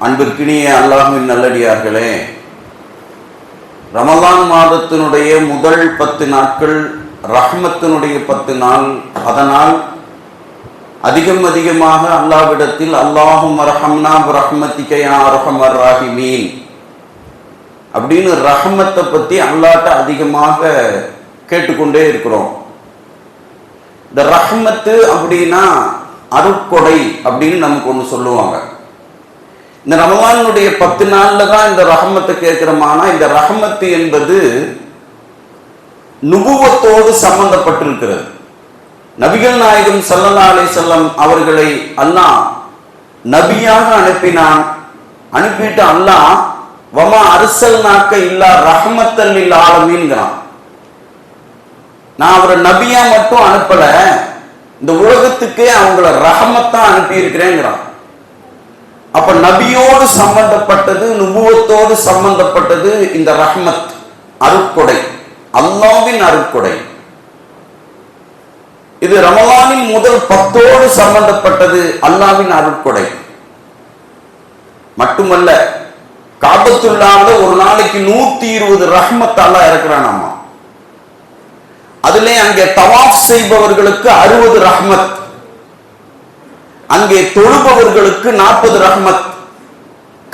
அன்பிற்கினிய அல்லாஹ்வின் நல்லடியார்களே, ரமலான் மாதத்தினுடைய முதல் 10 நாட்கள் ரஹ்மத்தினுடைய 10 நாள். அதனால் அதிகமாக அல்லாஹ்விடத்தில் அல்லாஹும்ம ரஹம்னா பிரஹ்மத்திக யா அர்ஹமர் ராஹிமீன் அப்படின்னு ரஹ்மத்தை பற்றி அல்லாஹ்ட்ட அதிகமாக கேட்டுக்கொண்டே இருக்கிறோம். இந்த ரஹ்மத்து அப்படின்னா அருட்கொடை அப்படின்னு நமக்கு ஒன்று சொல்லுவாங்க. இந்த ரமலானுடைய 10 நாள்ல தான் இந்த ரஹ்மத்தை கேட்கிறோமானா, இந்த ரஹ்மத்து என்பது நுபுவத்தோடு சம்பந்தப்பட்டிருக்கிறது. நபிகள் நாயகம் ஸல்லல்லாஹு அலைஹி வஸல்லம் அவர்களை அல்லாஹ் நபியாக அனுப்பிட்டு அல்லாஹ் வமா அர்சல்நாக்க இல்லா ரஹ்மத்தல் லில் ஆலமீன்ங்கறான். நான் அவரை நபியா மட்டும் அனுப்பல, இந்த உலகத்துக்கே அவங்கள ரஹ்மத்தா அனுப்பி இருக்கிறேங்கிறான். அப்ப நபியோடு சம்பந்தப்பட்டது, நுபுவத்தோடு சம்பந்தப்பட்டது இந்த ரஹ்மத், அருட்கொடை, அல்லாஹ்வின் அருட்கொடை. இது ரமலானின் முதல் 10 சம்பந்தப்பட்டது, அல்லாஹ்வின் அருட்கொடை மட்டுமல்ல. காபத்துல்லாஹ்ல ஒரு நாளைக்கு 120 ரஹ்மத் அல்லாஹ் இறக்குறானாமா. அதிலே அங்கே தவாஃப் செய்பவர்களுக்கு 60 ரஹ்மத், அங்கே தொழுபவர்களுக்கு 40 ரஹ்மத்,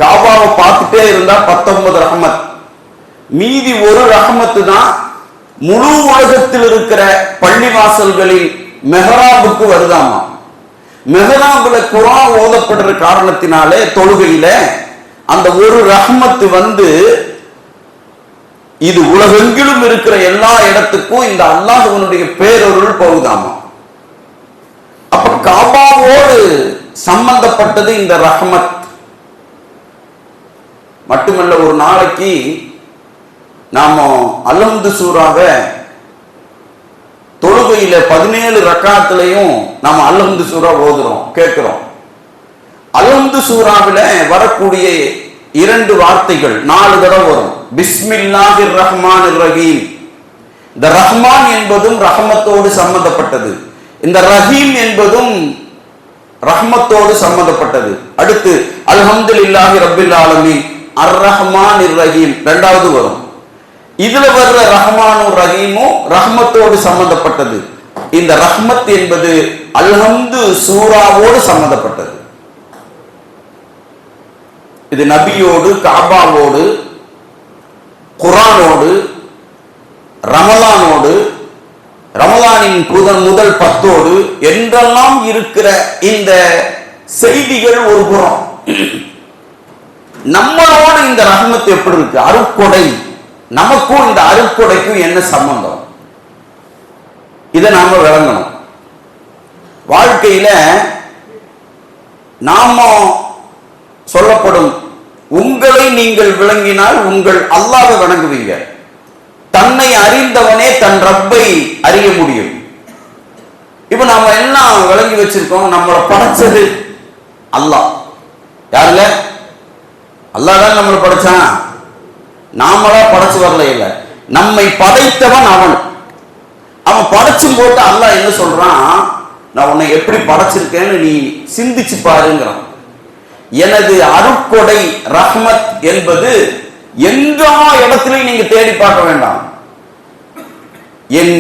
காபாவை பார்த்துட்டே இருந்தா 19 ரஹ்மத், மீதி ஒரு ரஹ்மத்து தான் முழு உலகத்தில் இருக்கிற பள்ளிவாசல்களில் மெஹராபுக்கு வருதாமா. மெஹராபுல குர்ஆன் ஓதப்படுற காரணத்தினாலே தொழுகையில அந்த ஒரு ரஹ்மத்து வந்து இது உலகெங்கிலும் இருக்கிற எல்லா இடத்துக்கும் இந்த அல்லாஹ்வினுடைய பேரருள் போகுதாமா. அப்ப காபாவோடு சம்பந்தப்பட்டது இந்த ரஹ்மத் மட்டுமல்ல. ஒரு நாளைக்கு நாம அல்ஹம்து சூராவை தொழுகையில 17 ரக்காத்துலயும் நாம அல்ஹம்து சூரா ஓதுறோம், கேட்கிறோம். அல்ஹம்து சூராவில வரக்கூடிய 2 வார்த்தைகள் 4 தடவை வரும். பிஸ்மில்லாஹிர் ரஹ்மானிர் ரஹீம். இந்த ரஹ்மான் என்பதும் ரஹ்மத்தோடு சம்பந்தப்பட்டது, இந்த ரஹீம் என்பதும் ரஹ்மத்தோடு சம்பந்தப்பட்டது. அடுத்து அல்ஹம்துலில்லாஹி ரப்பில் ஆலமீன் அர் ரஹ்மானிர் ரஹீம் 2வது வரும். இதுல வர்ற ரஹ்மானும் ரஹீமும் ரஹ்மத்தோடு சம்பந்தப்பட்டது. இந்த ரஹ்மத் என்பது அல்ஹம்து சூராவோடு சம்பந்தப்பட்டது. இது நபியோடு, காபாவோடு, குர்ஆனோடு, ரமலானோடு, ரமலானின் முதல் 10 என்றெல்லாம் இருக்கிற இந்த செய்திகள் ஒரு புறம். நம்மளோடு இந்த ரஹ்மத் எப்படி இருக்கு, அருட்கொடை, நமக்கும் இந்த அருட்கொடைக்கும் என்ன சம்பந்தம், இதை நாம விளங்கணும். வாழ்க்கையில நாம சொல்லப்படும் உங்களை நீங்கள் விளங்கினால் உங்கள் அல்லாஹ்வை வணங்குவீங்க. தன்னை அறிந்தவனே தன் ரப்பை அறிய முடியும். இப்ப நாம எல்லாம் விளங்கி வச்சிருக்கோம், நம்மளை படைச்சது அல்லாஹ். யாருங்க? அல்லாஹ் தான் நம்மளை படைச்சான், நாமளா படைச்சு வரல. இல்ல, நம்மை படைத்தவன் அவன். அவன் படைச்சும் போட்டு அல்லாஹ் என்ன சொல்றான், நான் உன்னை எப்படி படைச்சிருக்கேன்னு நீ சிந்திச்சு பாருங்கிறான். எனது அருட்கொடை ரஹ்மத் என்பது எல்லா இடத்திலையும் நீங்க தேடி பார்க்க வேண்டாம். என்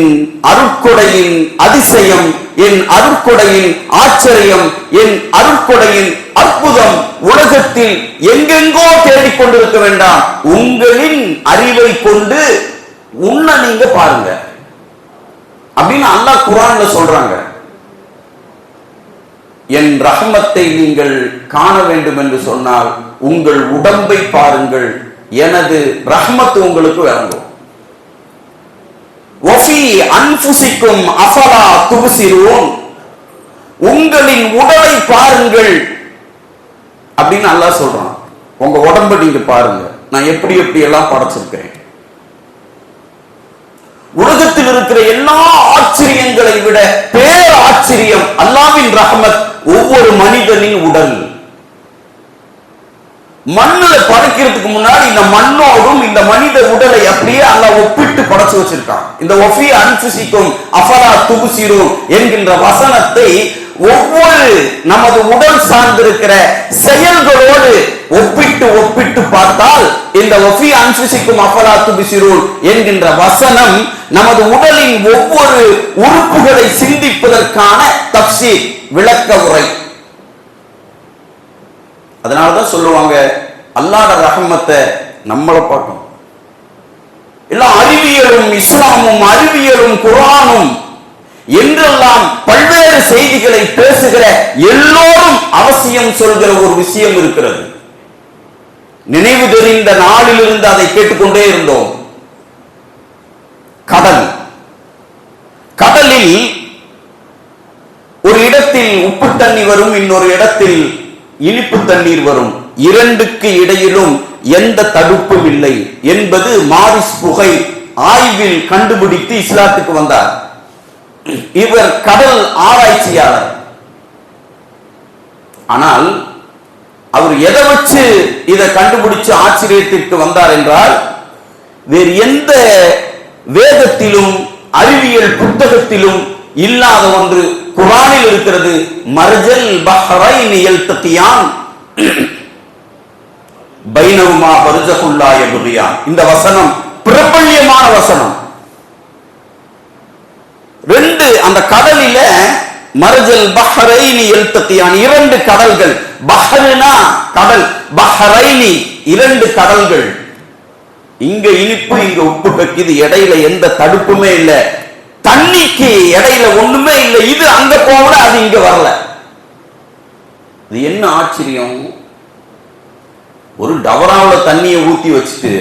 அருட்கொடையின் அதிசயம், என் அருட்கொடையின் ஆச்சரியம், என் அருட்கொடையின் அற்புதம் உலகத்தில் எங்கெங்கோ தேடிக்கொண்டிருக்க வேண்டாம். உங்களின் அறிவை கொண்டு உன்னை நீங்க பாருங்க அப்படின்னு அல்லாஹ் குர்ஆன்ல சொல்றாங்க. என் ரஹ்மத்தை நீங்கள் காண வேண்டும் என்று சொன்னால் உங்கள் உடம்பை பாருங்கள், எனது ரஹ்மத் உங்களுக்கு வழங்கும். வஃபி அன்ஃபுசிக்கும் அஃபலா துப்சிரூன். உங்களின் உடலை பாருங்கள் அப்படின்னு அல்லாஹ் சொல்றான். உங்க உடம்பை நீங்க பாருங்க, நான் எப்படி எல்லாம் படைச்சிருக்கிறேன். உலகத்தில் இருக்கிற எல்லா ஆச்சரியங்களை விட பேர் ஆச்சரியம் அல்லாஹ்வின் ரஹ்மத். ஒவ்வொரு மனிதனின் உடல் மண்ணுல படைக்கிறதுக்கு முன்னாடி இந்த மண்ணோடும் இந்த மனித உடலை அப்படியே அல்லாஹ் ஒப்பிட்டு படைச்சு வச்சிருக்கான். இந்த வஃபி அன்ஃபுசிக்கும் அஃபலா துப்சிரூன் என்கின்ற வசனத்தை ஒவ்வொரு நமது உடல் சார்ந்திருக்கிற செயல்களோடு ஒப்பிட்டு ஒப்பிட்டு பார்த்தால் இந்த வஃபி அன்ஃபுசிக்கும் அஃபலா துப்சிரூன் என்கின்ற வசனம் நமது உடலின் ஒவ்வொரு உறுப்புகளை சிந்திப்பதற்கான தஃசீர், விளக்க உரை. அதனாலதான் சொல்லுவாங்க, அல்லாஹ்வுடைய ரஹ்மத்தை நம்மள பார்க்கணும். எல்லாம் அறிவியலும் இஸ்லாமும் அறிவியலும் குர்ஆனும் என்றெல்லாம் பல்வேறு செய்திகளை பேசுகிற எல்லோரும் அவசியம் சொல்கிற ஒரு விஷயம் இருக்கிறது. நினைவு தெரிந்த நாளிலிருந்து அதை கேட்டுக்கொண்டே இருந்தோம். கடல். கடலில் ஒரு இடத்தில் உப்பு தண்ணி வரும், இன்னொரு இடத்தில் இனிப்பு தண்ணீர் வரும். இரண்டுக்கு இடையிலும் எந்த தடுப்பும் இல்லை என்பது மாரிஸ் புகை ஆய்வில் கண்டுபிடித்து இஸ்லாத்துக்கு வந்தார். இவர் கடல் ஆராய்ச்சியாளர். ஆனால் அவர் எதை வச்சு இதை கண்டுபிடிச்சு ஆச்சரியத்திற்கு வந்தார் என்றால், வேறு எந்த வேதத்திலும் அறிவியல் புத்தகத்திலும் இல்லாத ஒன்று குர்ஆனில் இருக்கிறது. மர்ஜல் பஹ்ரைன் யல்தகியான் பைனஹுமா பர்ஸகுன் லா யப்கியான். இந்த வசனம் பிரபல்யமான வசனம். ரெண்டு, அந்த கடலில மர்ஜல் பஹ்ரைன் யல்தகியான், இரண்டு கடல்கள். பஹ்ருனா கடல், பஹ்ரைனி இரண்டு கடல்கள். இங்க இனிப்பு, இங்க உப்பு கக்கிது. இடையில எந்த தடுப்புமே இல்ல. தண்ணிக்கு இடையில ஒண்ணுமே இல்லை. இது அங்க போகல, அது இங்க வரல. இது என்ன ஆச்சரியம்! ஒரு டவராவில் தண்ணியை ஊத்தி வச்சுட்டு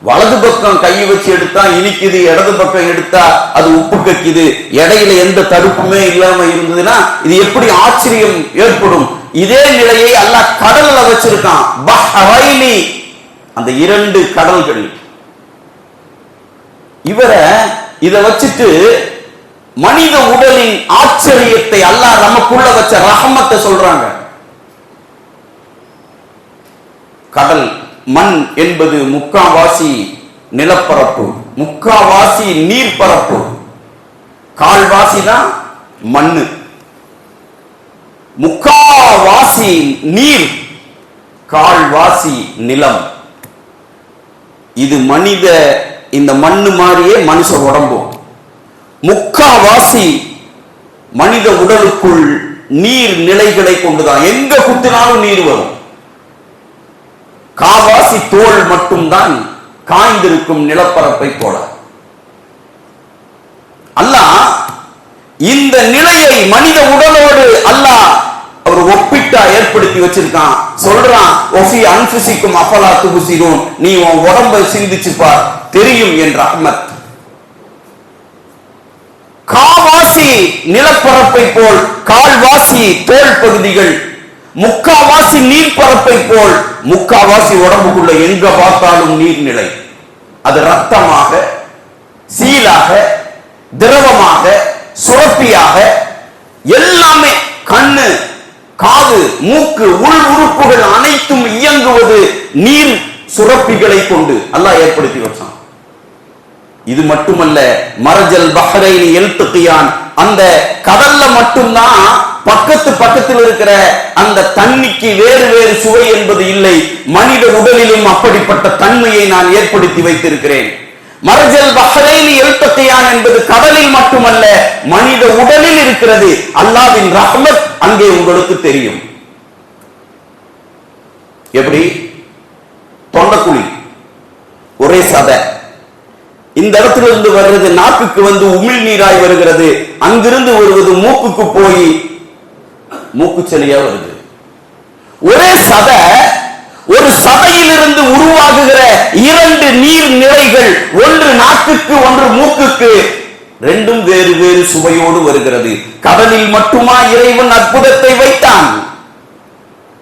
வலது பக்கம் கையை வச்சு எடுத்தா இனிக்குது, இடது பக்கம் எடுத்தா அது உப்பு கக்கிது. இடையில எந்த தடுப்புமே இல்லாம இருந்ததுன்னா இது எப்படி ஆச்சரியம் ஏற்படும்? இதே நிலையை அல்லாஹ் கடல்ல வச்சிருக்கான். பஹ்ரைனி, அந்த இரண்டு கடல்கள். இவரை இத வச்சுட்டு மனித உடலின் ஆச்சரியத்தை அல்லாஹ் நமக்குள்ள வச்ச ரஹமத்தை சொல்றாங்க. கடல், மண் என்பது முக்காவாசி நிலப்பரப்பு, முக்காவாசி நீர்ப்பரப்பு. கால்வாசி தான் மண்ணு, முக்காவாசி நீர், கால்வாசி நிலம். இது மனித, இந்த மண்ணு மாதிரியே மனுஷ உடம்பு. முக்காவாசி மனித உடலுக்குள் நீர் நிலைகளை கொண்டுதான். எங்க குத்தினாலும் நீர் வரும். காவாசி தோல் மட்டும்தான் காய்ந்திருக்கும் நிலப்பரப்பை போல. அல்லாஹ் இந்த நிலையை மனித உடலோடு அல்லாஹ் அவர் ஒப்பிட்டா ஏற்படுத்தி வச்சிருக்கான். சொல்றான், ஒஃபி அன்ஃபுசிக்கும் அஃபலா துப்சிரூன், நீ உன் உடம்பை சிந்திச்சு பார், தெரியும் என்ற ரஹ்மத். காவாசி நிலப்பரப்பை போல் கால்வாசி தோல் பகுதிகள், முக்காவாசி நீர்ப்பரப்பை போல் முக்காவாசி உடம்புக்குள்ள எங்க பார்த்தாலும் நீர்நிலை. அது ரத்தமாக, சீலாக, திரவமாக, சுரப்பியாக, எல்லாமே. கண்ணு, காது, மூக்கு, உள் உறுப்புகள் அனைத்தும் இயங்குவது நீர் சுரப்பிகளை கொண்டு அல்லாஹ் ஏற்படுத்தி வச்சான். இது மட்டுமல்ல, மர்ஜல் பஹ்ரைன் யல்தகியான், அந்த கடல்ல மட்டும்தான் பக்கத்து பக்கத்தில் இருக்கிற அந்த தண்ணிக்கு வேறு வேறு சுவை என்பது இல்லை. மனித உடலிலும் அப்படிப்பட்ட தன்மையை நான் ஏற்படுத்தி வைத்திருக்கிறேன். மர்ஜல் பஹ்ரைன் யல்தகியான் என்பது கடலில் மட்டுமல்ல, மனித உடலில் இருக்கிறது. அல்லாஹ்வின் ரஹ்மத் அங்கே உங்களுக்கு தெரியும். எப்படி? தொண்டக்குழி ஒரே சதை, இந்த இடத்துல இருந்து வருகிறது நாக்குக்கு வந்து உமிழ் நீராய் வருகிறது, அங்கிருந்து வருவது மூக்குக்கு போய் மூக்குச்சளியா வருது. ஒரே சதை, ஒரு சதையிலிருந்து உருவாகுகிற இரண்டு நீர் நிலைகள், ஒன்று நாக்குக்கு ஒன்று மூக்குக்கு, ரெண்டும் வேறு வேறு சுவையோடு வருகிறது. கடலில் மட்டுமா இறைவன் அற்புதத்தை வைத்தான்?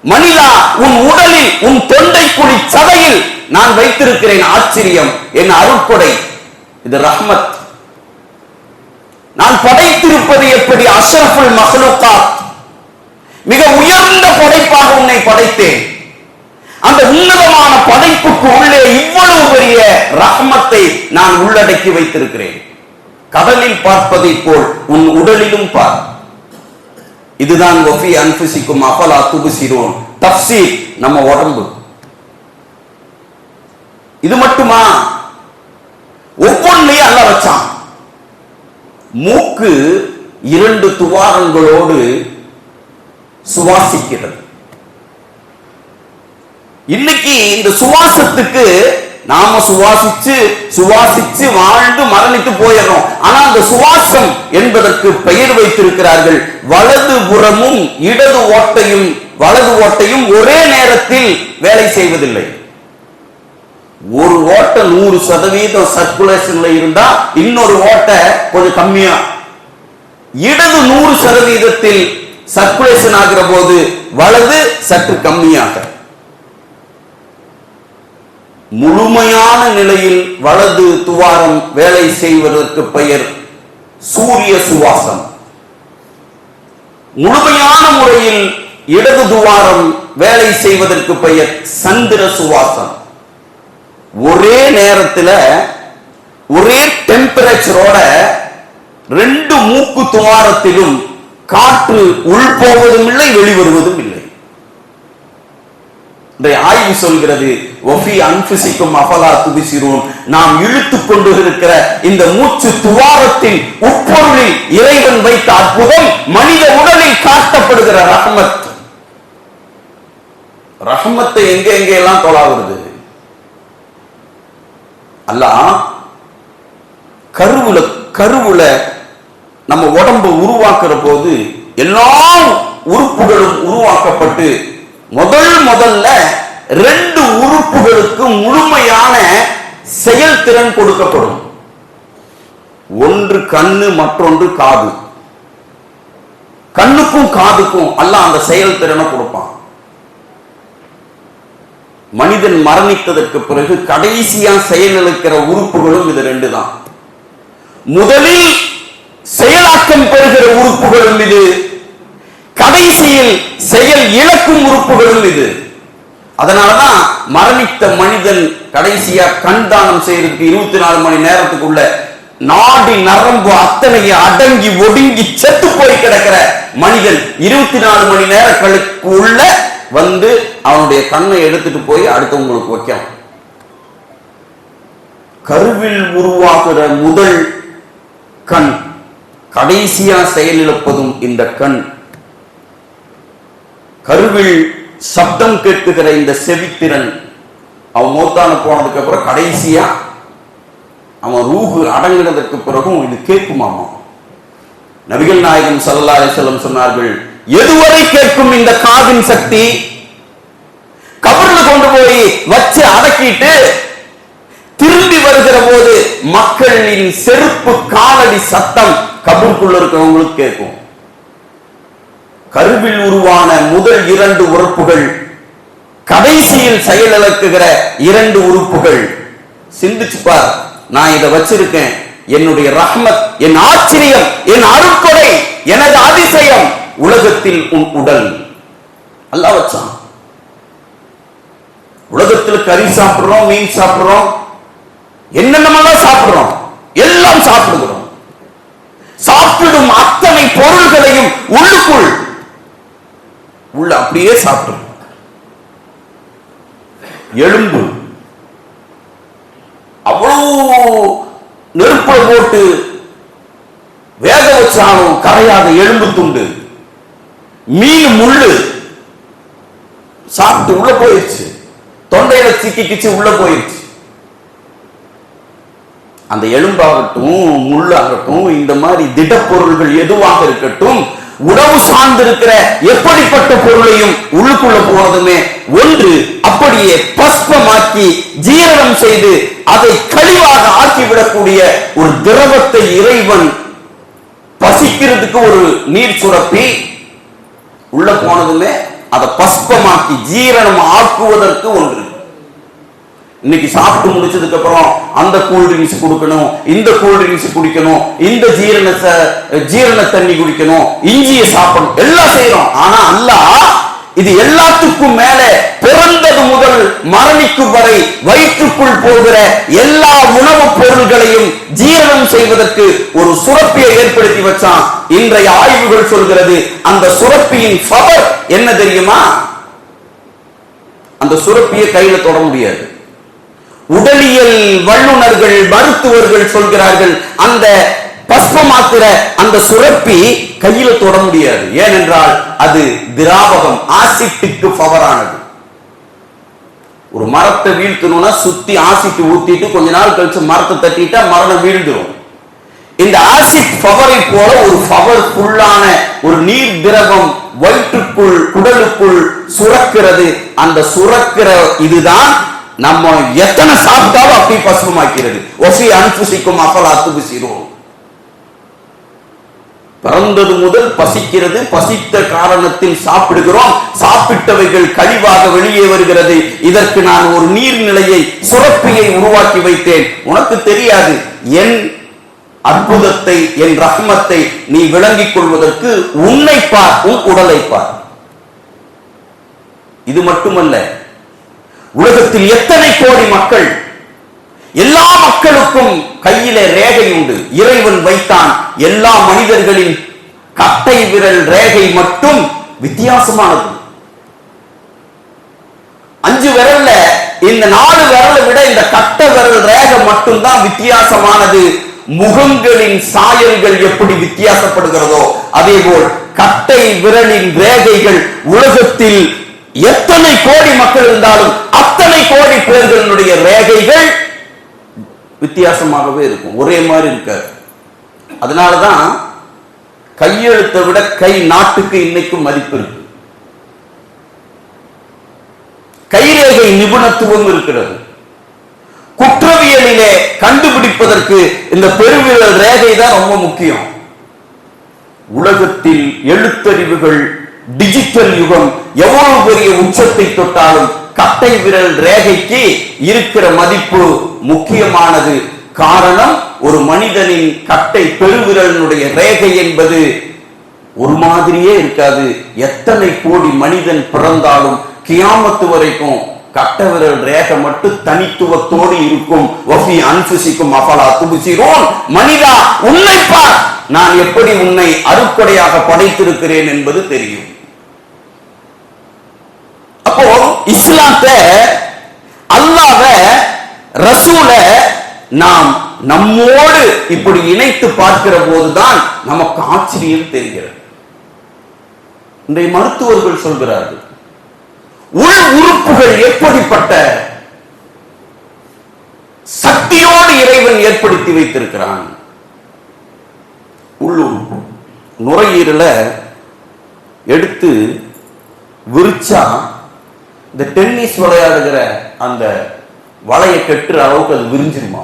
மனிதா, உன் உடலில், உன் தொண்டைக்குழி சதையில் நான் வைத்திருக்கிறேன் ஆச்சரியம், என் அருட்கொடை. இது ரஹ்மத். நான் படைத்திருப்பது எப்படி? அஷ்ரஃபுல் மக்லூகாத், மிக உயர்ந்த படைப்பாக உன்னை படைத்தேன். அந்த உன்னதமான படைப்புக்கு உள்ளே இவ்வளவு பெரிய ரஹ்மத்தை நான் உள்ளடக்கி வைத்திருக்கிறேன். கடலில் பார்ப்பதை போல் உன் உடலிலும் பார். இதுதான் வஃபி அன்ஃபுசிக்கும் அஃபலா துப்சிரூன், தஃசீர் நம்ம உடம்பு. இது மட்டுமா? ஒவ்வொன்றையும் அல்லாஹ் வச்சான். மூக்கு 2 துவாரங்களோடு சுவாசிக்கிறது. இன்னைக்கு இந்த சுவாசத்துக்கு நாம சுவாசிச்சு வாழ்ந்து மரணித்து போயிடுறோம். ஆனா அந்த சுவாசம் என்பதற்கு பெயர் வைத்திருக்கிறார்கள். வலது புறமும் வலது ஓட்டையும் ஒரே நேரத்தில் வேலை செய்வதில்லை. ஒரு ஓட்டை 100% சர்க்குலேஷன்ல இருந்தா இன்னொரு ஓட்டை கொஞ்சம் கம்மியா, இடது 100% சர்க்குலேஷன் ஆகிற போது வலது சற்று கம்மியாக, முழுமையான நிலையில் வலது துவாரம் வேலை செய்வதற்கு பெயர் சூரிய சுவாசம். முழுமையான முறையில் இடது துவாரம் வேலை செய்வதற்கு பெயர் சந்திர சுவாசம். ஒரே நேரத்தில் ஒரே டெம்பரேச்சரோட 2 மூக்கு துவாரத்திலும் காற்று உள்போவதும் இல்லை, வெளிவருவதும் இல்லை. ஆய்வு சொல்கிறது, நாம் இழுத்துக் கொண்டு இருக்கிற இந்த மூச்சு துவாரத்தின் உட்பொருளில் இறைவன் வைத்த அற்புதம் மனித உடலில் காட்டப்படுகிற ரஹ்மத். ரஹ்மத்தை எங்க எல்லாம் தொழாவுறது. அல்லாஹ் கருவுல நம்ம உடம்பு உருவாக்குற போது எல்லா உறுப்புகளும் உருவாக்கப்பட்டு முதல்ல 2 உறுப்புகளுக்கு முழுமையான செயல்திறன் கொடுக்கப்படும். ஒன்று கண்ணு, மற்றொன்று காது. கண்ணுக்கும் காதுக்கும் அல்லாஹ் அந்த செயல்திறனை கொடுப்பான். மனிதன் மரணித்ததற்கு பிறகு கடைசியா செயலிழக்கிற உறுப்புகளும் இது 2 தான். முதலில் செயலாக்கம் பெறுகிற உறுப்புகளும் இது, கடைசியில் செயல் இழக்கும் உறுப்புகளும் இது. அதனாலதான் மரணித்த மனிதன் கடைசியா கண் தானம் செய்யறதுக்கு 24 மணி நேரத்துக்குள்ள நாடி நரம்பு அத்தனைய அடங்கி ஒடுங்கி செத்து போய் கிடக்கிற மனிதன் 24 மணி நேரங்களுக்கு உள்ள வந்து அவனுடைய கண்ணை எடுத்துட்டு போய் அடுத்தவங்களுக்கு வைக்கலாம். கருவில் உருவாகிற முதல் கண், கடைசியா செயலிழப்பதும் இந்த கண். கருவில் சப்தம் கேட்குகிற இந்த செவித்திறன் அவன் மௌத்தான போனதுக்கு அப்புறம் கடைசியா அவன் ரூஹு அடங்கினதற்கு பிறகும் இது கேட்குமாமா. நபிகள் நாயகம் ஸல்லல்லாஹு அலைஹி வஸல்லம் சொன்னார்கள், எதுவரை கேட்கும் இந்த காதின் சக்தி? கபர்ல கொண்டு போய் வச்சு அடக்கிட்டு திரும்பி வருகிற போது மக்களின் செருப்பு காலடி சத்தம் கபருக்குள்ள இருக்கிறவங்களுக்கு கேட்கும். கருவில் உருவான முதல் 2 உறுப்புகள், கடைசியில் செயலிழக்குகிற 2 உறுப்புகள். சிந்திச்சு பார், நான் இதை வச்சிருக்கேன், என்னுடைய ரஹ்மத், என் ஆச்சரியம், என் அருட்கொடை, எனது அதிசயம், உலகத்தில் உன் உடல். அல்லாஹ் வச்சான். உலகத்தில் கறி சாப்பிடுறோம், மீன் சாப்பிடுறோம், என்னென்னமெல்லாம் சாப்பிடுறோம், எல்லாம் சாப்பிடுகிறோம். சாப்பிடும் அத்தனை பொருள்களையும் உள்ளுக்குள் உள்ள அப்படியே சாப்பிடும். எலும்பு அவ்வளவு நெருப்புல போட்டு வேக வச்சாலும் கரையாத எலும்பு துண்டு. மீன் முள்ளு சாப்பிட்டு உள்ள போயிடுச்சு, தொண்டையில சிக்கிச்சு உள்ள போயிடுச்சு. அந்த எலும்பாகட்டும் முள்ளாகட்டும் இந்த மாதிரி திடப்பொருள்கள் எதுவாக இருக்கட்டும், உணவு சார்ந்திருக்கிற எப்படிப்பட்ட பொருளையும் உள்ளுக்குள்ள போனதுமே ஒன்று அப்படியே பஸ்பமாக்கி ஜீரணம் செய்து அதை கழிவாக ஆக்கிவிடக்கூடிய ஒரு திரவத்தை இறைவன் பசிக்கிறதுக்கு ஒரு நீர் சுரப்பி உள்ள போனதுமே அதை பஸ்பமாக்கி ஜீரணம் ஆக்குவதற்கு ஒன்று. இன்னைக்கு சாப்பிட்டு முடிச்சதுக்கு அப்புறம் அந்த கூல்ட்ரிங்க்ஸ் கொடுக்கணும், இந்த கூல்ட்ரிங்க்ஸ் குடிக்கணும், இந்த ஜீரண தண்ணி குடிக்கணும், இஞ்சியை சாப்பிடணும், எல்லாம் செய்யறோம். ஆனா அல்லாஹ் இது எல்லாத்துக்கும் மேல பிறந்தது முதல் மரணிக்கும் வரை வயிற்றுக்குள் போகிற எல்லா உணவுப் பொருள்களையும் ஜீரணம் செய்வதற்கு ஒரு சுரப்பியை ஏற்படுத்தி வச்சான். இன்றைய ஆய்வுகள் சொல்கிறது அந்த சுரப்பியின் பவர் என்ன தெரியுமா? அந்த சுரப்பியை கையில தொட முடியாது. உடலியல் வல்லுநர்கள் மருத்துவர்கள் சொல்கிறார்கள் அந்த பஸ்பமாக்குற அந்த சுரப்பி கையில தொட முடியாது. ஏனென்றால் அது திராவகம், ஆசிட்டுக்கு பவரானது. ஒரு மரத்தை வீழ்த்தணும்னா சுத்தி ஆசிட் ஊத்திட்டு கொஞ்ச நாள் கழிச்சு மரத்தை தட்டிட்டா மரம் வீழ்ந்துடும். இந்த ஆசிட் பவரை போல ஒரு பவர்ஃபுல்லான ஒரு நீர் திரவம் வயிற்றுக்குள் குடலுக்குள் சுரக்கிறது. அந்த சுரக்கிற இதுதான் நம்ம எத்தனை சாப்பிட்டாலும் அப்படி பசுமாக்கிறது. ஒஃபி அன்புசிக்கும் அஃபலா துப்சிரூன். பிறந்தது முதல் பசிக்கிறது, பசித்த காரணத்தில் சாப்பிடுகிறோம், சாப்பிட்டவைகள் கழிவாக வெளியே வருகிறது. இதற்கு நான் ஒரு நீர்நிலையை சுரப்பியை உருவாக்கி வைத்தேன். உனக்கு தெரியாது என் அற்புதத்தை, என் ரஹ்மத்தை நீ விளங்கிக் கொள்வதற்கு உன்னை பார், உன் உடலை பார். இது மட்டுமல்ல, உலகத்தில் எத்தனை கோடி மக்கள், எல்லா மக்களுக்கும் கையிலே ரேகை உண்டு. இறைவன் வைத்தான். எல்லா மனிதர்களின் கட்டை விரல் ரேகை மட்டும் வித்தியாசமானது. 5 விரல்ல இந்த 4 விரலை விட இந்த கட்டை விரல் ரேகை மட்டும்தான் வித்தியாசமானது. முகங்களின் சாயல்கள் எப்படி வித்தியாசப்படுகிறதோ அதேபோல் கட்டை விரலின் ரேகைகள், உலகத்தில் எத்தனை கோடி மக்கள் இருந்தாலும் அத்தனை கோடி பேர்களுடைய ரேகைகள் வித்தியாசமாகவே இருக்கும், ஒரே மாதிரி இருக்காது. அதனாலதான் கையெழுத்தை விட கை நாட்டுக்கு இன்னைக்கும் மதிப்பு இருக்கு. கைரேகை நிபுணத்துவம் இருக்கிறது. குற்றவியலிலே கண்டுபிடிப்பதற்கு இந்த பெருவிரல் ரேகை தான் ரொம்ப முக்கியம். உலகத்தில் எழுத்தறிவுகள், டிஜிட்டல் யுகம் எவ்வளவு பெரிய உச்சத்தை தொட்டாலும் கட்டை விரல் ரேகைக்கு இருக்கிற மதிப்பு முக்கியமானது. காரணம், ஒரு மனிதனின் கட்டை பெருவிரலினுடைய ரேகை என்பது ஒரு மாதிரியே இருக்காது. எத்தனை கோடி மனிதன் பிறந்தாலும் கியாமத்து வரைக்கும் கட்டை விரல் ரேகை மட்டும் தனித்துவத்தோடு இருக்கும். வஃபி அன்ஃபுசிக்கும் அஃபலா துப்சிரூன். மனிதா, உன்னை பார், நான் எப்படி உன்னை அருட்கொடையாக படைத்திருக்கிறேன் என்பது தெரியும். அப்போ இஸ்லாத்தை, அல்லாஹ்வ, ரசூல நாம் நம்மோடு இப்படி இணைத்து பார்க்கிற போதுதான் நமக்கு ஆச்சரியம் தெரிகிறது. இன்றைய மருத்துவர்கள் சொல்கிறார்கள், உள் உறுப்புகள் எப்படிப்பட்ட சக்தியோடு இறைவன் ஏற்படுத்தி வைத்திருக்கிறான். உள்ளுறுப்பு நுரையீரல எடுத்து விரிச்சா இந்த டென்னிஸ் விளையாடுகிற அந்த வளைய கட்டுற அளவுக்கு அது விரிஞ்சிருமா?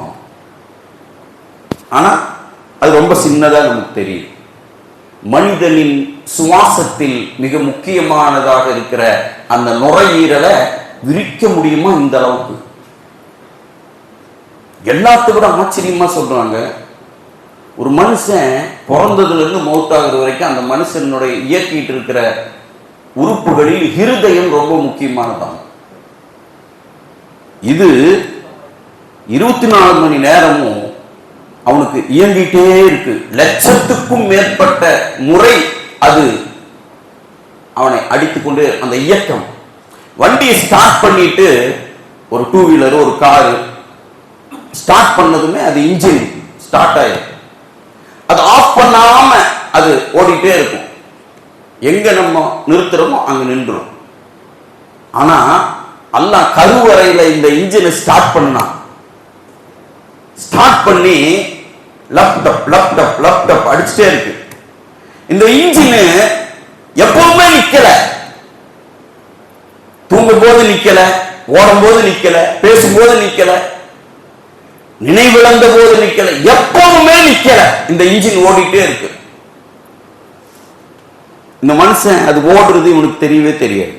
ஆனா அது ரொம்ப சின்னதா நமக்கு தெரியும். மனிதனின் சுவாசத்தில் மிக முக்கியமானதாக இருக்கிற அந்த நுரையீரலை விரிக்க முடியுமா இந்த அளவுக்கு? எல்லாத்தை விட ஆச்சரியமா சொல்றாங்க, ஒரு மனுஷன் பிறந்ததுல இருந்து மௌத்தாகிற வரைக்கும் அந்த மனுஷனுடைய இயக்கிட்டு இருக்கிற உறுப்புகளில் ஹிருதயம் ரொம்ப முக்கியமானதான். இது 24 மணி நேரமும் அவனுக்கு இயங்கிட்டே இருக்கு. லட்சத்துக்கும் மேற்பட்ட முறை அது அவனை அடித்துக்கொண்டு, அந்த இயக்கம். வண்டியை ஸ்டார்ட் பண்ணிட்டு ஒரு 2 வீலர், ஒரு காரு ஸ்டார்ட் பண்ணதுமே அது இன்ஜின் ஸ்டார்ட் ஆயிடும். அது ஆஃப் பண்ணாம அது ஓடிட்டே இருக்கும். எங்க நம்ம நிறுத்துறோமோ அங்க நின்றுடும். ஆனா அல்லாஹ் கருவறையில இந்த இன்ஜினை ஸ்டார்ட் பண்ணா, ஸ்டார்ட் பண்ணி லேப்டாப் லேப்டாப் லேப்டாப் அடிச்சுட்டே இருக்கு. இந்த இன்ஜின் எப்பவுமே நிக்கல. தூங்கும் போது நிக்கல, ஓடும் போது நிக்கல, பேசும்போது நிக்கல, நினைவிழந்த போது நிக்கல, எப்பவுமே நிக்கல. இந்த இன்ஜின் ஓடிட்டே இருக்கு. இந்த மனுஷன் அது ஓடுறது இவனுக்கு தெரியவே தெரியாது,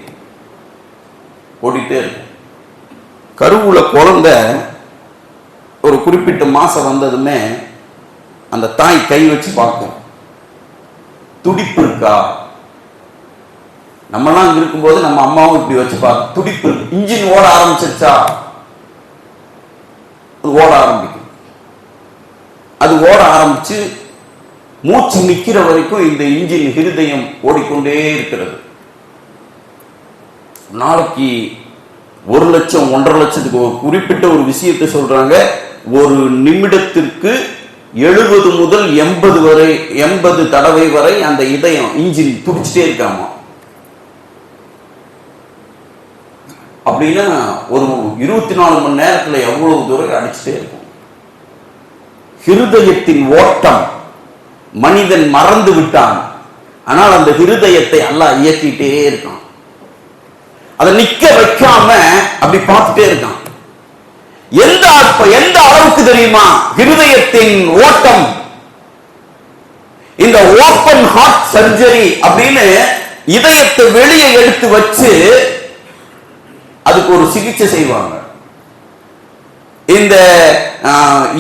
ஓடிட்டே இருக்கு. கருவுல குழந்தை ஒரு குறிப்பிட்ட மாசம் வந்ததுமே அந்த தாய் கை வச்சு பார்க்கும், துடிப்பு இருக்கா. நம்மலாம் இருக்கும்போது நம்ம அம்மாவும் இப்படி வச்சு பார்க்க, துடிப்பு இருக்கு. இன்ஜின் ஓட ஆரம்பிச்சிருச்சா, அது ஓட ஆரம்பிக்கும். அது ஓட ஆரம்பிச்சு மூச்சு நிக்கிற வரைக்கும் இந்த இன்ஜின் ஹிருதயம் ஓடிக்கொண்டே இருக்கிறது. நாளைக்கு 1,00,000 1,50,000 ஒரு குறிப்பிட்ட ஒரு விஷயத்தை சொல்றாங்க. ஒரு நிமிடத்திற்கு 70 முதல் 80 தடவை வரை அந்த இதயம் இன்ஜின் துடிச்சிட்டே இருக்காமா. அப்படின்னா ஒரு 24 மணி நேரத்துல எவ்வளவு தூரம் அடிச்சுட்டே இருக்கும். ஹிருதயத்தின் ஓட்டம் மனிதன் மறந்து விட்டான். ஆனால் அந்த ஹிருதயத்தை அல்லாஹ் இயக்கிட்டே இருக்கான். அதை நிக்க வைக்காம அப்படி பார்த்துட்டே இருக்கான். எந்த அளவுக்கு தெரியுமா ஹிருதயத்தின் ஓட்டம்? இந்த ஓப்பன் ஹார்ட் சர்ஜரி அப்படின்னு இதயத்தை வெளியே எடுத்து வச்சு அதுக்கு ஒரு சிகிச்சை செய்வாங்க. இந்த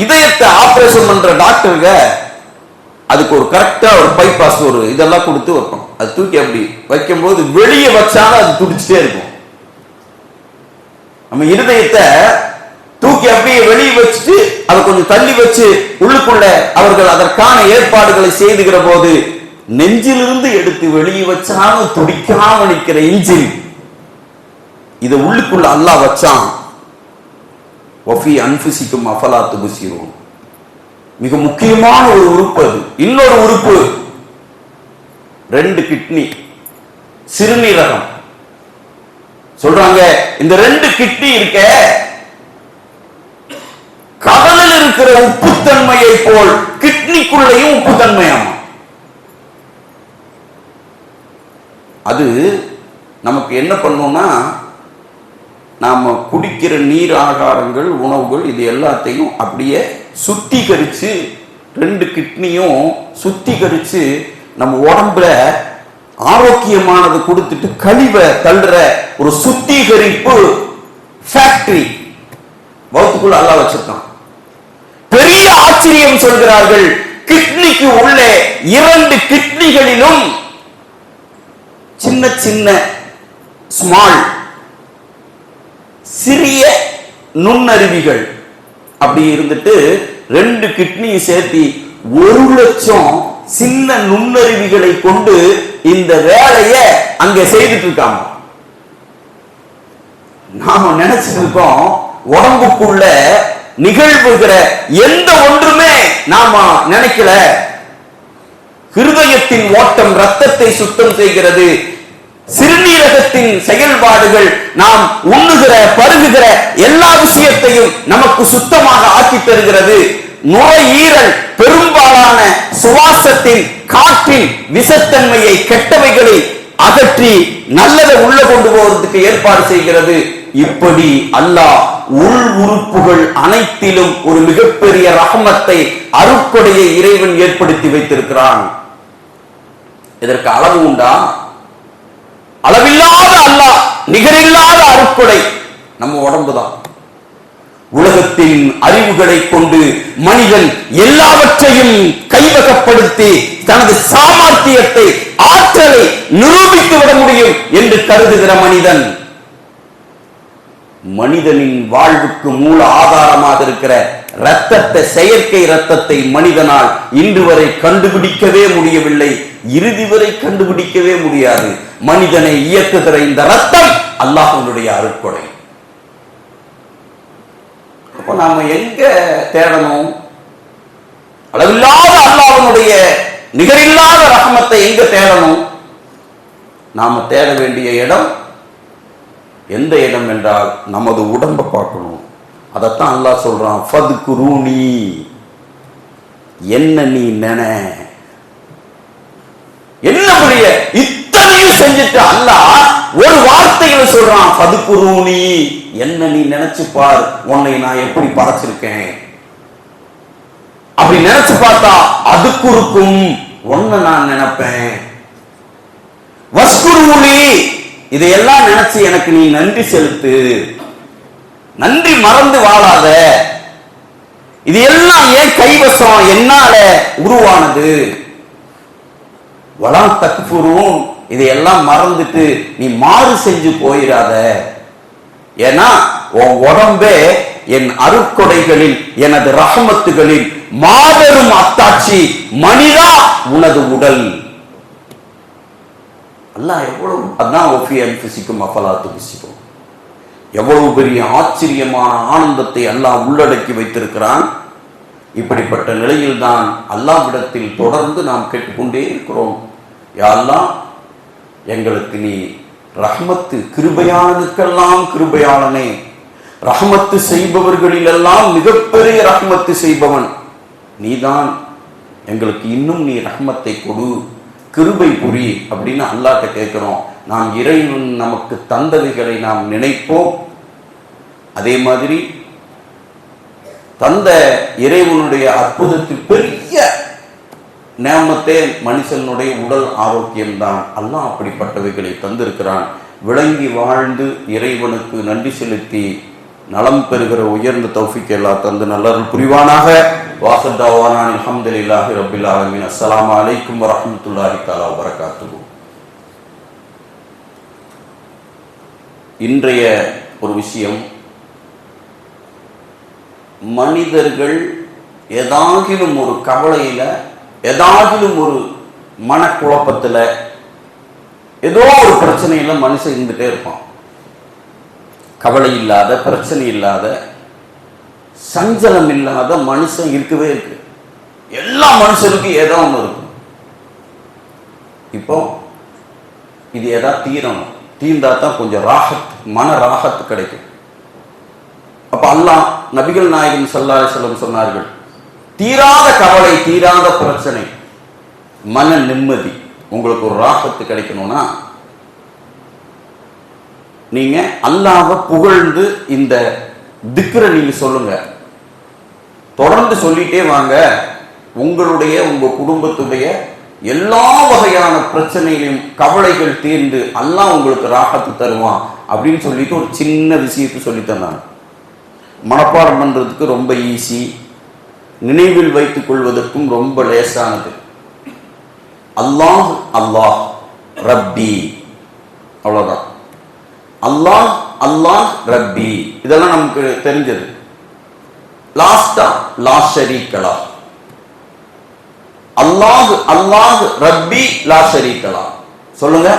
இதயத்தை ஆபரேஷன் பண்ற டாக்டருங்க அதுக்கு ஒரு கரெக்டா ஒரு பைபாஸ் ஒரு இதெல்லாம் கொடுத்து வைப்போம். அது தூக்கி அப்படி வைக்கும் போது வெளியே வச்சாலும் அது துடிச்சுட்டே இருக்கும். நம்ம இருதயத்தை தூக்கி அப்படியே வெளியே வச்சுட்டு அதை கொஞ்சம் தள்ளி வச்சு உள்ளுக்குள்ள அவர்கள் அதற்கான ஏற்பாடுகளை செய்துகிற போது நெஞ்சிலிருந்து எடுத்து வெளியே வச்சாலும் துடிக்காம நிற்கிற இன்ஜின் இதை உள்ளுக்குள்ள அல்லாஹ் வச்சான். வஃபி அன்ஃபுசிக்கும் அஃபலா துப்சிரூன். மிக முக்கியமான ஒரு உறுப்பு அது. இன்னொரு உறுப்பு 2 கிட்னி, சிறுநீரகம். சொல்றாங்க இந்த 2 கிட்னி இருக்க கடலில் இருக்கிற உப்புத்தன்மையை போல் கிட்னிக்குள்ளேயும் உப்புத்தன்மையாமா. அது நமக்கு என்ன பண்ணும்னா நாம குடிக்கிற நீர், ஆகாரங்கள், உணவுகள் இது எல்லாத்தையும் அப்படியே சுத்திகரிச்சு 2 கிட்னியும் சுத்திகரிச்சு நம்ம உடம்புல ஆரோக்கியமானது கொடுத்துட்டு கழிவை தள்ளுற ஒரு சுத்திகரிப்பு ஃபேக்டரி வகுத்துக்குள்ள அல்லாஹ் வச்சிருக்கான். பெரிய ஆச்சரியம் சொல்கிறார்கள். கிட்னிக்கு உள்ளே 2 கிட்னிகளிலும் சின்ன சின்ன ஸ்மால் சிறிய நுண்ணருவிகள் அப்படி இருந்துட்டு 2 கிட்னியும் சேர்த்து 1,00,000 சின்ன நுண்ணருவிகளை கொண்டு இந்த வேலையை அங்க செய்துட்டு இருக்காங்க. நாம நினைச்சிட்டு இருக்கோம் உடம்புக்குள்ள நிகழ்வுகிற எந்த ஒன்றுமே நாம நினைக்கல. ஹிருதயத்தின் ஓட்டம் ரத்தத்தை சுத்தம் செய்கிறது. சிறுநீரகத்தின் செயல்பாடுகள் நாம் உண்ணுகிற பருகுகிற எல்லா விஷயத்தையும் நமக்கு சுத்தமாக ஆக்கி தருகிறது. நுரையீரல் பெரும்பாலான சுவாசத்தின் காற்றின் விஷத்தன்மையை கெட்டவைகளை அகற்றி நல்லதை உள்ள கொண்டு போவதற்கு ஏற்பாடு செய்கிறது. இப்படி அல்லாஹ் உள் உறுப்புகள் அனைத்திலும் ஒரு மிகப்பெரிய ரஹமத்தை அருட்கொடையை இறைவன் ஏற்படுத்தி வைத்திருக்கிறான். இதற்கு அளவு உண்டா? அளவில்லாத அல்லாஹ் நிகரில்லாத அருட்கொடை நம்ம உடம்புதான். உலகத்தின் அறிவுகளை கொண்டு மனிதன் எல்லாவற்றையும் கைவகப்படுத்தி தனது சாமர்த்தியத்தை ஆற்றலை நிரூபித்து விட முடியும் என்று கருதுகிற மனிதனின் வாழ்வுக்கு மூல ஆதாரமாக இருக்கிற இரத்தத்தை, செயற்கை இரத்தத்தை மனிதனால் இன்று வரை கண்டுபிடிக்கவே முடியவில்லை, இறுதி வரை கண்டுபிடிக்கவே முடியாது. மனிதனை இயக்குகிற இந்த இரத்தம் அல்லாஹ்வுடைய அருட்கொடை. அப்ப நாம எங்க தேடணும்? அளவில்லாத அல்லாஹ்வுடைய நிகரில்லாத ரஹமத்தை எங்க தேடணும்? நாம தேட வேண்டிய இடம் எந்த இடம் என்றால் நமது உடம்பை பார்க்கணும். அதைத்தான் அல்லாஹ் சொல்றான், ஃபத்குரூனி, என்ன நீ நினை. என்ன முடிய இத்தனையும் செஞ்சுட்டு அல்லாஹ் ஒரு வார்த்தைகளை சொல்றான், ஃபத்குரூனி, என்ன நீ நினைச்சு பார், உன்னை நான் எப்படி படைச்சிருக்கேன். அப்படி நினைச்சு பார்த்தா அதுக்கு இருக்கும் ஒன்ன நான் நினைப்பேன். வஸ்குரூனி, இதையெல்லாம் நினைச்சு எனக்கு நீ நன்றி செலுத்து. நன்றி மறந்து வாழாத. இது எல்லாம் ஏன் கைவசம், என்னால உருவானது. வலாம் தக்ஃபுரூன், இதையெல்லாம் மறந்துட்டு நீ மாறு செஞ்சு போயிடாத. ஏன்னா உன் உடம்பே என் அருட்கொடைகளில், எனது ரஹமத்துகளில் மாபெரும் அத்தாட்சி. மனிதா, உனது உடல். அல்லாஹ் எவ்வளவு, அதான் ஒஃபி அன்ஃபுசிக்கும் அஃபலா துப்சிரூன். எவ்வளவு பெரிய ஆச்சரியமான ஆனந்தத்தை அல்லாஹ் உள்ளடக்கி வைத்திருக்கிறான். இப்படிப்பட்ட நிலையில்தான் அல்லாஹ்விடத்தில் தொடர்ந்து நாம் கேட்டுக்கொண்டே இருக்கிறோம். யா அல்லாஹ், எங்களுக்கு நீ ரஹ்மத்து, கிருபையாளனுக்கெல்லாம் கிருபையாளனே, ரஹ்மத்து செய்பவர்களிலெல்லாம் மிகப்பெரிய ரஹ்மத்து செய்பவன் நீதான், எங்களுக்கு இன்னும் நீ ரஹ்மத்தை கொடு, கிருபை புரி அப்படின்னு அல்லாஹ்ட்ட கேட்கிறோம். நாம் இறைவன் நமக்கு தந்தவைகளை நாம் நினைப்போம். அதே மாதிரி தந்த இறைவனுடைய அற்புதத்தில் பெரிய நேமத்தே மனுஷனுடைய உடல் ஆரோக்கியம்தான். அல்லாஹ் அப்படிப்பட்டவைகளை தந்திருக்கிறான். விளங்கி வாழ்ந்து இறைவனுக்கு நன்றி செலுத்தி நலம் பெறுகிற உயர்ந்த தௌஃபீக் அல்லாஹ் தந்து நல்லருள் புரிவானாக. வாஹிர் தஅவானா அல்ஹம்துலில்லாஹி ரப்பில் ஆலமீன். அஸ்ஸலாமு அலைக்கும் வரஹ்மத்துல்லாஹி தஆலா வபரகாத்துஹு. இன்றைய ஒரு விஷயம், மனிதர்கள் ஏதாகிலும் ஒரு கவலையில, ஏதாகிலும் ஒரு மனக்குழப்பத்தில், ஏதோ ஒரு பிரச்சனையில மனுஷன் இருந்துட்டே இருப்பான். கவலை இல்லாத, பிரச்சனை இல்லாத, சஞ்சலம் இல்லாத மனுஷன் இருக்கவே இருக்கு. எல்லா மனுஷனுக்கும் ஏதோ ஒன்று இருக்கும். இப்போ இது ஏதாவது தீரணும், தீர்ந்தா தான் கொஞ்சம் ராகத், மன ராகத்து கிடைக்கும். அப்ப அல்லாஹ் நபிகள் நாயகம் ஸல்லல்லாஹு அலைஹி வஸல்லம் சொன்னார்கள், தீராத கவலை, தீராத பிரச்சனை, மன நிம்மதி, உங்களுக்கு ஒரு ராகத்து கிடைக்கணும்னா நீங்க அல்லாஹ்வை புகழ்ந்து இந்த திக்ரை நீங்க சொல்லுங்க, தொடர்ந்து சொல்லிட்டே வாங்க. உங்களுடைய, உங்க குடும்பத்துடைய எல்லா வகையான பிரச்சனைகளையும் கவலைகள் தீர்ந்து அல்லாஹ் உங்களுக்கு ராகத்து தருவான் அப்படின்னு சொல்லிட்டு ஒரு சின்ன விஷயத்தை சொல்லித்தேன் நான். மனப்பாடம் பண்றதுக்கு ரொம்ப ஈஸி, நினைவில் வைத்துக் கொள்வதற்கும் ரொம்ப லேசானது. அல்லாஹ் அல்லாஹ் ரப்பி, அவ்வளவுதான். அல்லாஹ் அல்லாஹ் ரப்பி, இதெல்லாம் நமக்கு தெரிஞ்சது. லாஸ்டா லா ஷரீக லஹ், அல்லாஹ் அல்லாஹ் ரப்பி லா ஷரீக லஹ். சொல்லுங்க,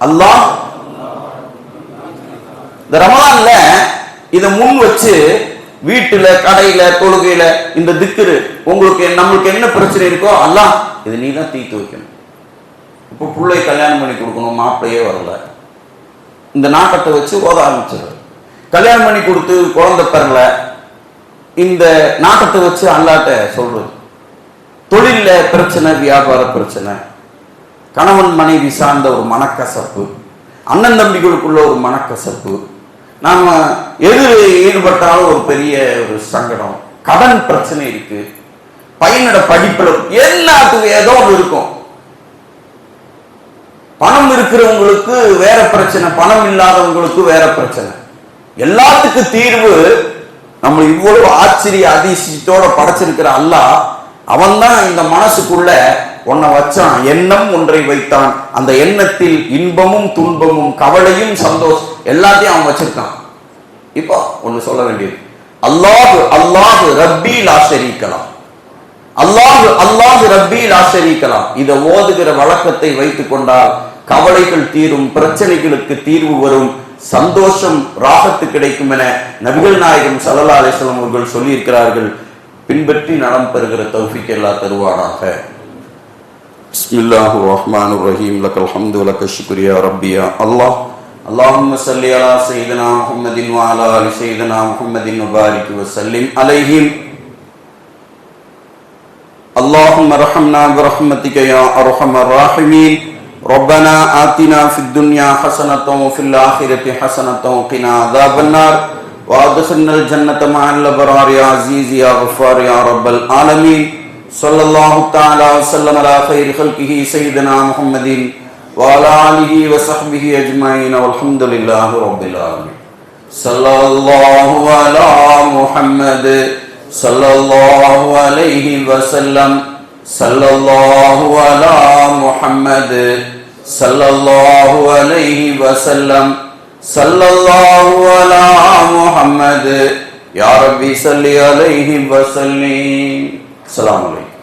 அல்லாஹ். இந்த ரமலான்ல இத முன் வச்சு வீட்டுல, கடையில, தொழுகையில இந்த திக்ரு, உங்களுக்கு நம்மளுக்கு என்ன பிரச்சனை இருக்கோ அல்லாஹ் இது நீ தான் தீர்த்து வைக்கணும். இப்போ பிள்ளை கல்யாணம் பண்ணி கொடுக்கணும், மாப்பிள்ளையே வரல, இந்த நாட்டத்தை வச்சு ஓத ஆரம்பிச்சிரு. கல்யாணம் பண்ணி கொடுத்து குழந்தை பெறல, இந்த நாட்டத்தை வச்சு அல்லாட்ட சொல்றது. தொழில பிரச்சனை, வியாபார பிரச்சனை, கணவன் மனைவி சார்ந்த ஒரு மனக்கசப்பு, அண்ணன் தம்பிகளுக்குள்ள ஒரு மனக்கசப்பு, நாம எது ஈடுபட்டாலும் ஒரு பெரிய ஒரு சங்கடம், கடன் பிரச்சனை இருக்கு, பையனோட படிப்புல எல்லாத்துக்கும் ஏதோ ஒன்று இருக்கும். பணம் இருக்கிறவங்களுக்கு வேற பிரச்சனை, பணம் இல்லாதவங்களுக்கு வேற பிரச்சனை. எல்லாத்துக்கும் தீர்வு நம்ம இவ்வளவு ஆச்சரிய அதிசயத்தோட படைச்சிருக்கிற அல்லாஹ், அவன் தான் இந்த மனசுக்குள்ள ஒன்ன வச்சான், எண்ணம் ஒன்றை வைத்தான். அந்த எண்ணத்தில் இன்பமும் துன்பமும் கவலையும் சந்தோஷம் எல்லாத்தையும் அவன் வச்சிருக்கான். இப்போ ஒண்ணு சொல்ல வேண்டியது, அல்லாஹ் அல்லாஹ் ரப்பி லா ஷரீக லஹ், அல்லாஹ் அல்லாஹ் ரப்பி லா ஷரீக லஹ். இதை ஓதுகிற வழக்கத்தை வைத்துக் கொண்டால் கவலைகள் தீரும், பிரச்சனைகளுக்கு தீர்வு வரும், சந்தோஷம் ராகத்து கிடைக்கும் என நபிகள் நாயகம் ஸல்லல்லாஹு அலைஹி வஸல்லம் அவர்கள் சொல்லி இருக்கிறார்கள். பின்பற்றி நலம் பெறுகிற தௌஃபீக் அல்லாஹ் தருவானாக. பிஸ்மில்லாஹிர் ரஹ்மானிர் ரஹீம். லக்கல் ஹம்து லக்கல் ஷுக்ரு யா ரப்பி யா அல்லாஹ். அல்லாஹும்ம ஸல்லி அலா ஸய்யிதினா முஹம்மதின் வ அலா ஆலி ஸய்யிதினா முஹம்மதின் வ பாரிக் வ ஸல்லிம் அலைஹிம். அல்லாஹும்ம ரஹம்னா பி ரஹ்மதிக யா அர்ஹமர் ராஹிமீன். ربنا آتنا في الدنيا حسنة وفي الآخرة حسنة وقنا عذاب النار وأدخلنا الجنة مع الأبرار يا عزيز يا غفار يا رب العالمين. صلى الله تعالى وسلم على خير خلقه سيدنا محمد وعلى آله وصحبه أجمعين والحمد لله رب العالمين. صلى الله على محمد صلى الله عليه وسلم. صلى الله على محمد صلى الله عليه وسلم. صلى الله على محمد يا ربي صل عليه وسلم. السلام عليكم.